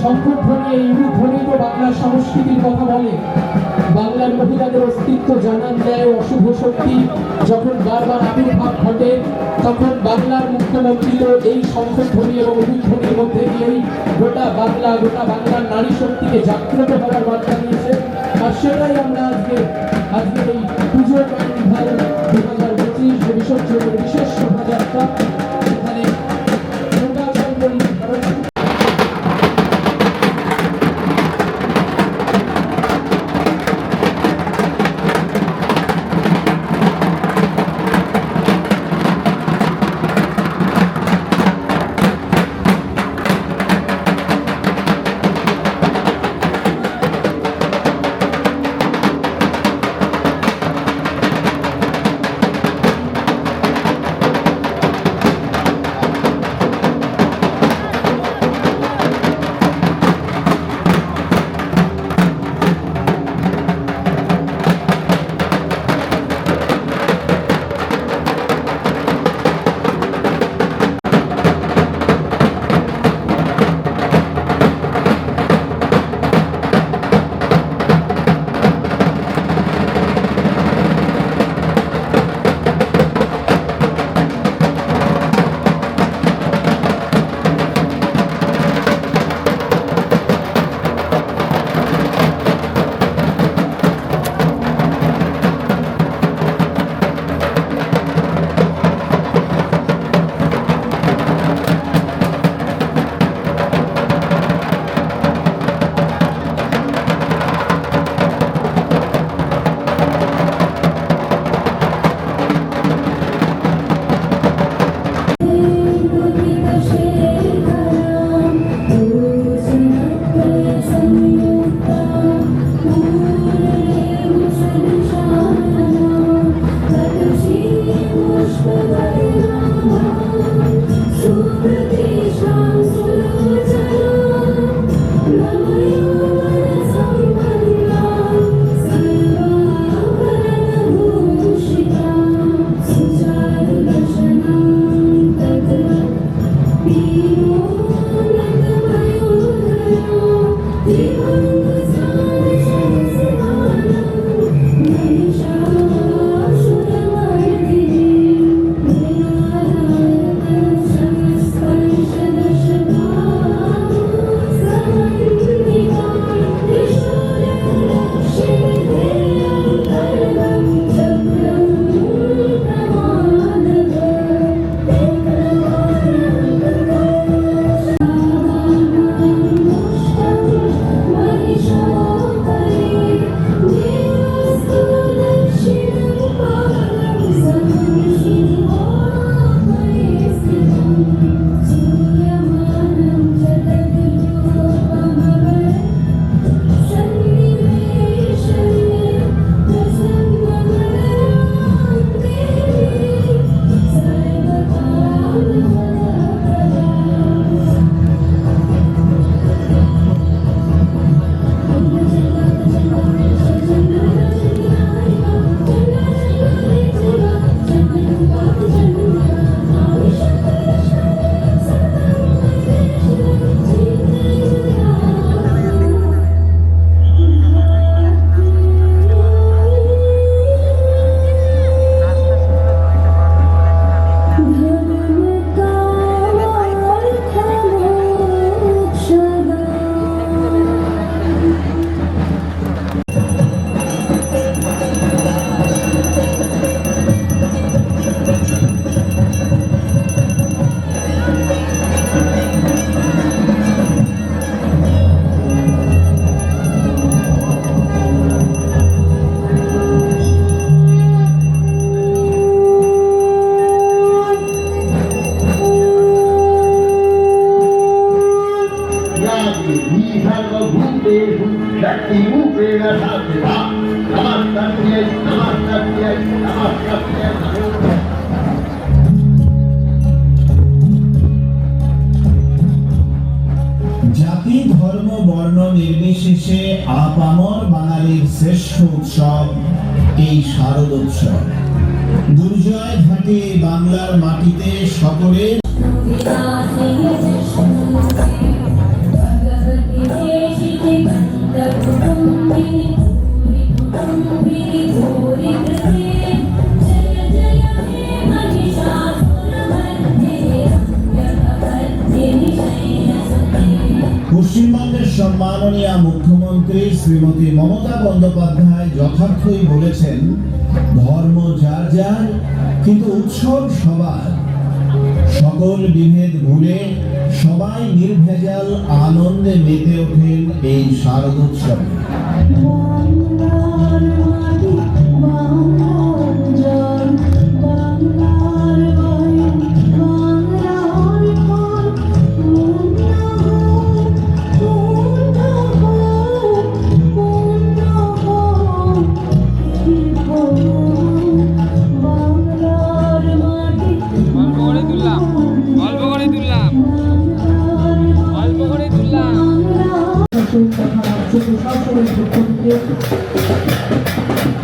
শঙ্খধ্বনি, এই উলুধ্বনি তো বাংলার সংস্কৃতির কথা বলে। বাংলার মহিলাদের অস্তিত্ব জানান দেয়। অশুভ শক্তি যখন বারবার আবির্ভাব ঘটে, তখন বাংলার মুখ্যমন্ত্রী তো এই শঙ্খধ্বনি এবং উলুধ্বনির মধ্যে দিয়েই গোটা বাংলার নারী শক্তিকে জাগ্রত করার বার্তা দিয়েছে। আর সেটাই আমরা আজকের এই পুজো কার্নিভাল 2025 বিসর্জনের বিশেষ শোভাযাত্রা, এখানে জাতি ধর্ম বর্ণ নির্বিশেষে আপামর বাঙালির শ্রেষ্ঠ উৎসব এই শারদোৎসব। দুর্জয় ঘাটে বাংলার মাটিতে সকলের পশ্চিমবঙ্গের সম্মাননীয় মুখ্যমন্ত্রী শ্রীমতী মমতা বন্দ্যোপাধ্যায় যথার্থই বলেছেন, ধর্ম যার যার কিন্তু উৎসব সবার। সকল বিভেদ ভুলে সবাই নির্ভেজাল আনন্দে মেতে ওঠেন এই শারদোৎসবে।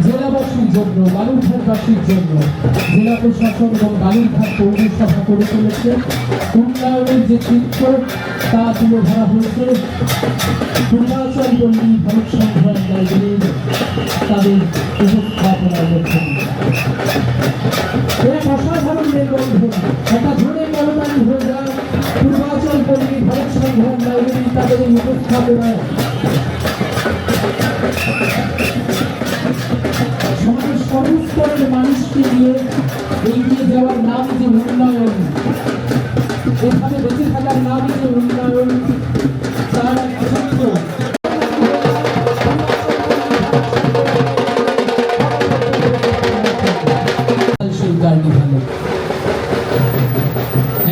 জেলাবাসীর জন্য, বালুরঘাটবাসীর জন্য জেলা প্রশাসন এবং বালুরঘাট পৌরসভা করে তুলেছে উন্নয়নের যে চিত্র তা তুলে ধরা হয়েছে পূর্বাচল পল্লী ভারত সংগ্রাম লাইব্রেরির তাদের উপস্থাপনার মধ্যে দিয়ে। এক অসাধারণ মেলবন্ধন, একটা ধরে কলমানি হয়ে যায় পূর্বাচল পল্লী ভারত সংগ্রাম লাইব্রেরি তাদের এই উপস্থাপনায়। সমাজের সর্বস্তরের মানুষকে নিয়ে এগিয়ে যাওয়ার নাম যে উন্নয়ন, এভাবে বেঁচে থাকার নাম যে উন্নয়ন, তার এক চিত্র।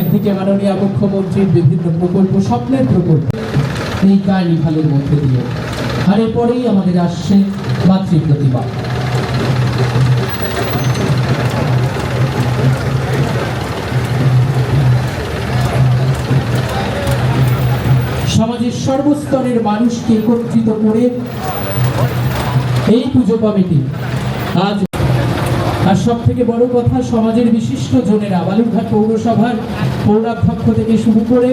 একদিকে মাননীয় মুখ্যমন্ত্রীর বিভিন্ন প্রকল্প, স্বপ্নের প্রকল্প এই কার্নিভালের মধ্যে দিয়ে, আর এরপরেই আমাদের আসছে মাতৃ প্রতিমা। সমাজের সর্বস্তরের মানুষকে একত্রিত করে এই পুজো কমিটি আজ, আর সব থেকে বড় কথা সমাজের বিশিষ্ট জনেরা বালুরঘাট পৌরসভার পৌরাধ্যক্ষ থেকে শুরু করে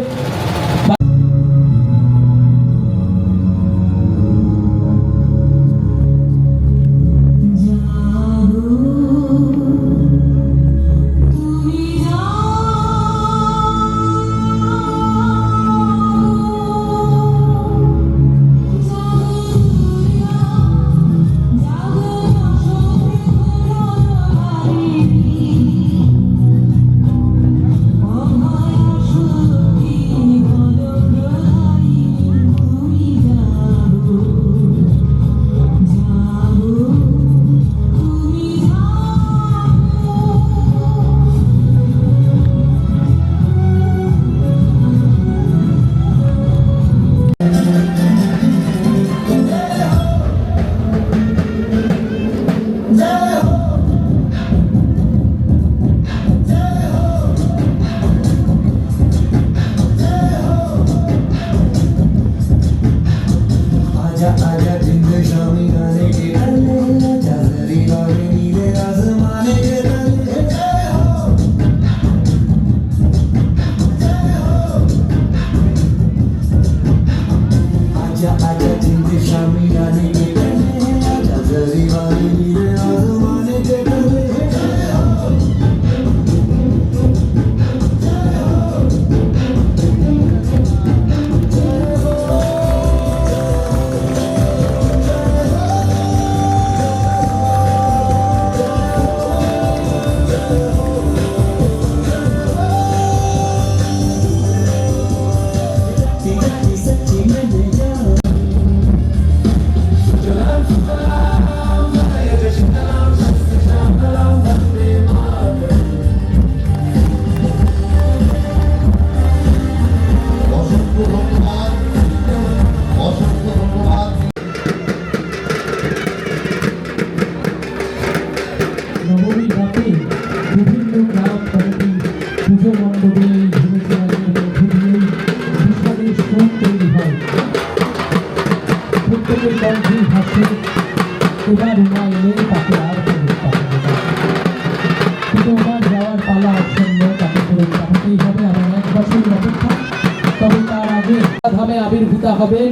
এবার উন্নয়নের তাকে আর কিন্তু ওনার যাওয়ার পালা আসন্ন, তাকে ফেরত পাঠাতেই হবে। আমার 1 বছরের অপেক্ষা, তবে তার আগে ধামে আবির্ভূতা হবেন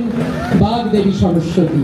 বাগদেবী সরস্বতী।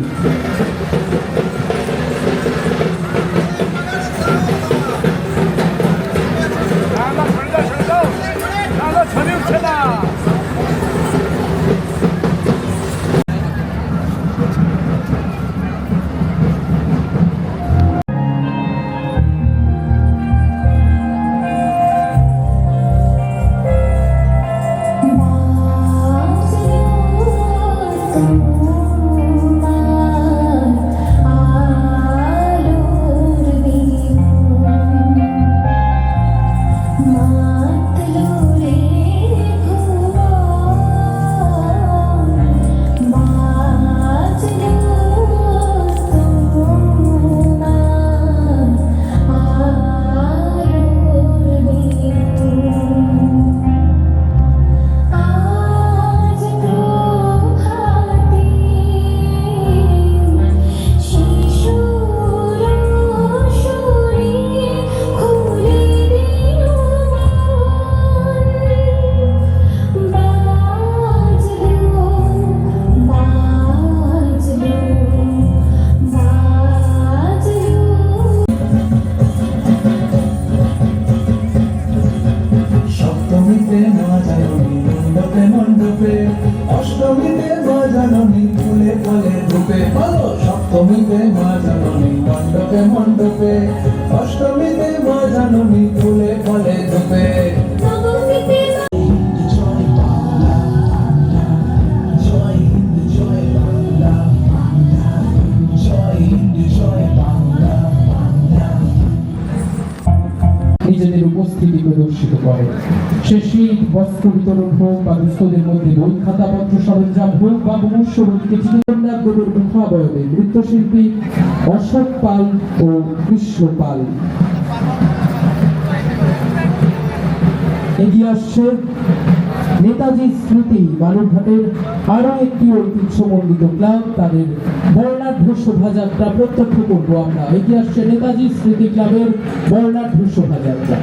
সপ্তমীতে মা জাননী মণ্ডপে মণ্ডপে, অষ্টমীতে মা জাননী ফুলে ফলে ধূপে। বলো সপ্তমীতে মা জাননী মণ্ডপে মণ্ডপে, অষ্টমীতে মা জাননী ফুলে ফলে ধূপে। জয় বাংলা, জয় হিন্দ, জয় বাংলা, জয় হিন্দ, জয় বাংলা। নিজেদের উপস্থিতি প্রদর্শিত করে। সে শীত বস্ত্র বিতরণ হোক বা দুস্থদের মধ্যে বই খাতা পত্র সরঞ্জাম হোক বা মুমূর্ষরোগীকে চিকিৎসার মুখাবয়বে নৃত্যশিল্পী অশোক পাল ও কৃষ্ণ পাল এগিয়ে আসছে নেতাজি স্মৃতি বালুরঘাটের আরো একটি ঐতিহ্যমণ্ডিত ক্লাব, তাদের বর্ণাঢ্য শোভাযাত্রা প্রত্যক্ষ করবো আমরা। এগিয়ে আসছে নেতাজি স্মৃতি ক্লাবের বর্ণাঢ্য শোভাযাত্রা।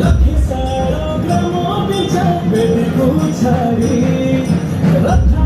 लखी सारा ब्रह्मो बिचा बेटी को छाड़ी रखा